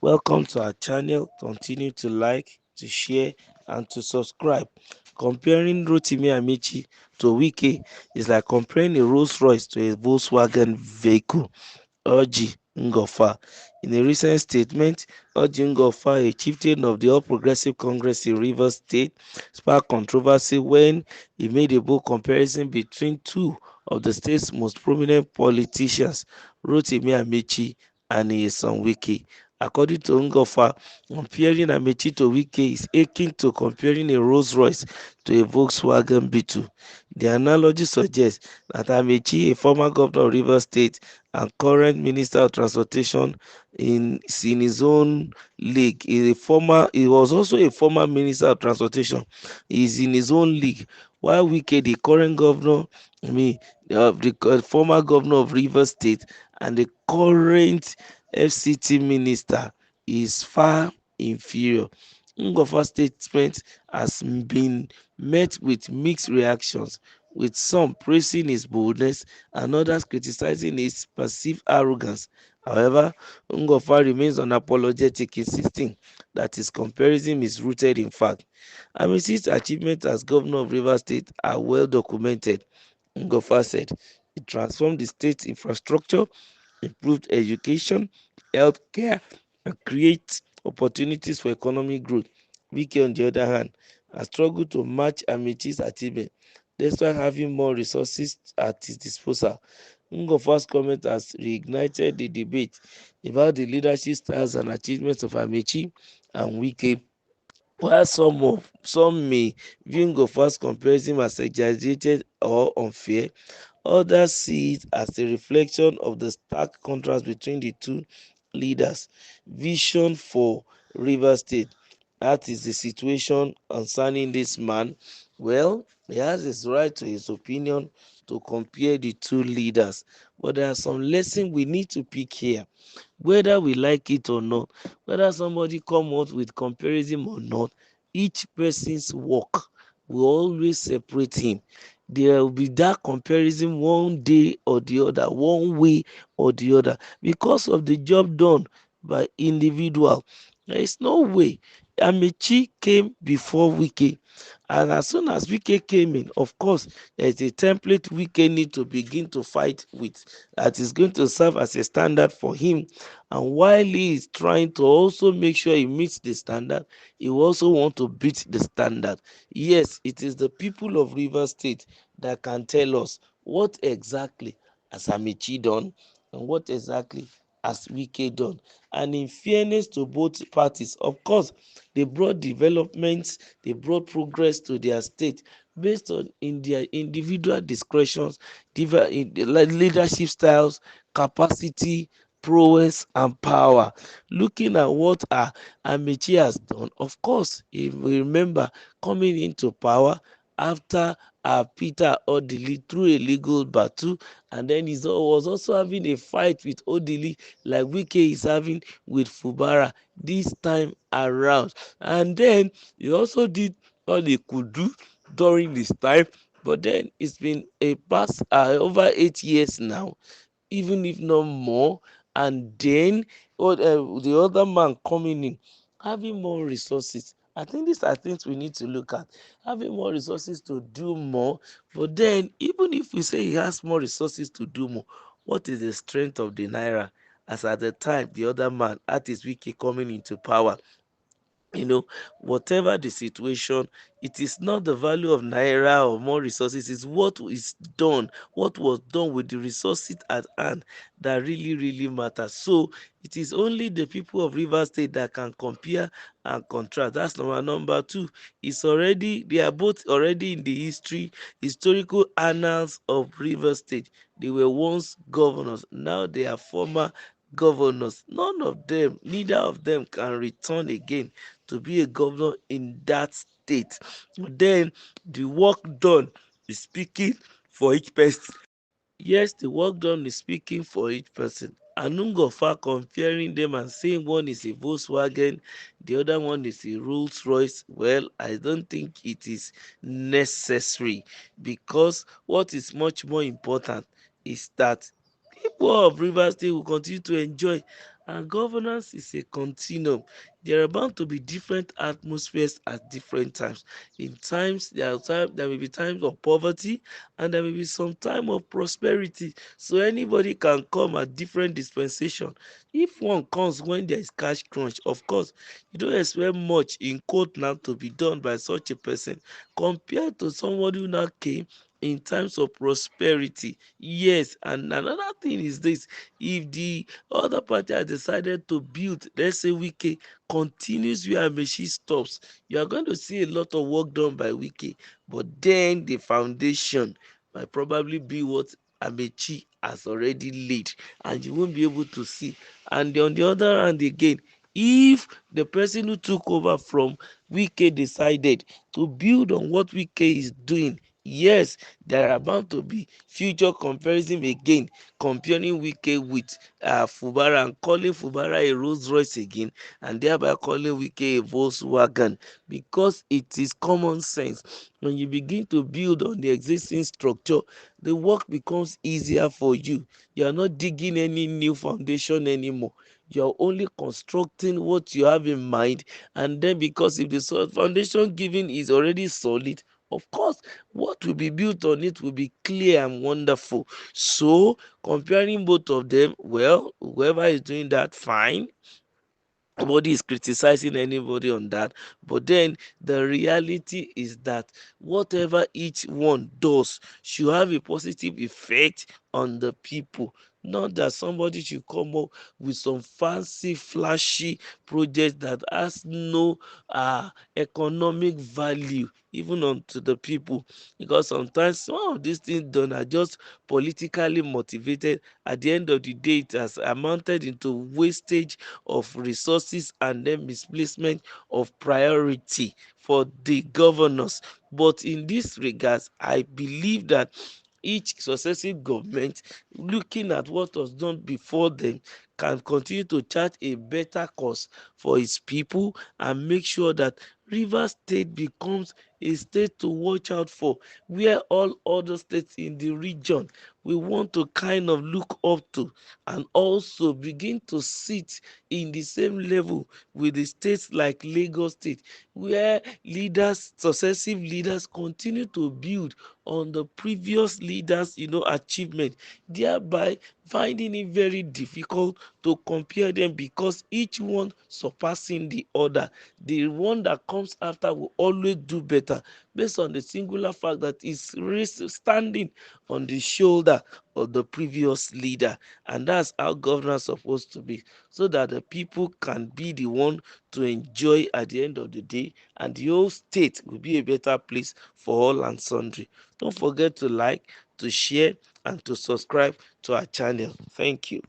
Welcome to our channel. Continue to like, to share, and to subscribe. Comparing Rotimi Amaechi to Wike is like comparing a Rolls Royce to a Volkswagen vehicle. Orji Ngofa. In a recent statement, Orji Ngofa, a chieftain of the All Progressive Congress in Rivers State, sparked controversy when he made a bold comparison between two of the state's most prominent politicians, Rotimi Amaechi and his son Wike. According to Ngofa, comparing Amaechi to Wike is akin to comparing a Rolls Royce to a Volkswagen Beetle. The analogy suggests that Amaechi, a former governor of Rivers State and current Minister of Transportation in his own league, he was also a former Minister of Transportation. He is in his own league. While Wike, the current governor, I mean, the former governor of Rivers State and the current FCT minister, is far inferior. Ngofa's statement has been met with mixed reactions, with some praising his boldness and others criticizing his perceived arrogance. However, Ngofa remains unapologetic, insisting that his comparison is rooted in fact. Amaechi's achievements as governor of Rivers State are well documented. Ngofa said he transformed the state's infrastructure, improved education, healthcare, and create opportunities for economic growth. Wike, on the other hand, has struggled to match Amaechi's achievement despite having more resources at his disposal. Ngofa's comment has reignited the debate about the leadership styles and achievements of Amaechi and Wike. While some may view Ngofa's comparison as exaggerated or unfair, others see it as a reflection of the stark contrast between the two leaders' vision for Rivers State. That is the situation concerning this man. Well, he has his right to his opinion to compare the two leaders, but there are some lessons we need to pick here, whether we like it or not, whether somebody come out with comparison or not. Each person's work will always separate him. There will be that comparison one day or the other, one way or the other, because of the job done by individual. There is no way. Amaechi came before Wike, and as soon as Wike came in, of course, there is a template Wike need to begin to fight with, that is going to serve as a standard for him. And while he is trying to also make sure he meets the standard, he also want to beat the standard. Yes, it is the people of Rivers State that can tell us what exactly has Amaechi done and what exactly has Wike done. And in fairness to both parties, of course, they brought developments, they brought progress to their state based on in their individual discretions, leadership styles, capacity, prowess, and power. Looking at what Amaechi has done, of course, if we remember coming into power after Peter Odili through a legal battle, and then he was also having a fight with Odili like Wike is having with Fubara this time around. And then he also did all he could do during this time, but then it's been a past over 8 years now, even if not more. And then the other man coming in, having more resources. I think these are things we need to look at. Having more resources to do more, but then even if we say he has more resources to do more, what is the strength of the naira? As at the time, the other man, that is Wike, coming into power, whatever the situation, it is not the value of naira or more resources, it's what is done, what was done with the resources at hand, that really matters. So it is only the people of Rivers State that can compare and contrast. That's number two. They are both already in the historical annals of Rivers State. They were once governors, now they are former governors. Neither of them can return again to be a governor in that state. Then the work done is speaking for each person. Yes, the work done is speaking for each person. Anungofa comparing them and saying one is a Volkswagen, the other one is a Rolls Royce. Well, I don't think it is necessary, because what is much more important is that people of Rivers State will continue to enjoy And governance is a continuum. There are bound to be different atmospheres at different times. In times there may be times of poverty, and there may be some time of prosperity. So anybody can come at different dispensation. If one comes when there is cash crunch, of course you don't expect much in quote now to be done by such a person compared to somebody who now came in times of prosperity. Yes, and another thing is this: if the other party has decided to build, let's say Wike continues where Amaechi stops, you are going to see a lot of work done by Wike, but then the foundation might probably be what Amaechi has already laid, and you won't be able to see. And on the other hand, again, if the person who took over from Wike decided to build on what Wike is doing, yes, there are bound to be future comparison again, comparing Wike with Fubara and calling Fubara a Rolls Royce again, and thereby calling Wike a Volkswagen, because it is common sense. When you begin to build on the existing structure, the work becomes easier for you. You are not digging any new foundation anymore. You are only constructing what you have in mind, and then because if the foundation given is already solid, of course what will be built on it will be clear and wonderful. So comparing both of them, well, whoever is doing that, fine, nobody is criticizing anybody on that. But then the reality is that whatever each one does should have a positive effect on the people. Not that somebody should come up with some fancy flashy project that has no economic value even unto the people, because sometimes some of these things done are just politically motivated. At the end of the day, it has amounted into wastage of resources and then misplacement of priority for the governors. But in this regards, I believe that each successive government, looking at what was done before them, can continue to chart a better course for its people and make sure that Rivers State becomes a state to watch out for, where all other states in the region we want to kind of look up to, and also begin to sit in the same level with the states like Lagos State, where leaders, successive leaders, continue to build on the previous leaders, achievement, thereby finding it very difficult to compare them, because each one surpassing the other. The one that comes after will always do better based on the singular fact that it's standing on the shoulder of the previous leader. And that's how governance is supposed to be, so that the people can be the one to enjoy at the end of the day, and the whole state will be a better place for all and sundry. Don't forget to like, to share, and to subscribe to our channel. Thank you.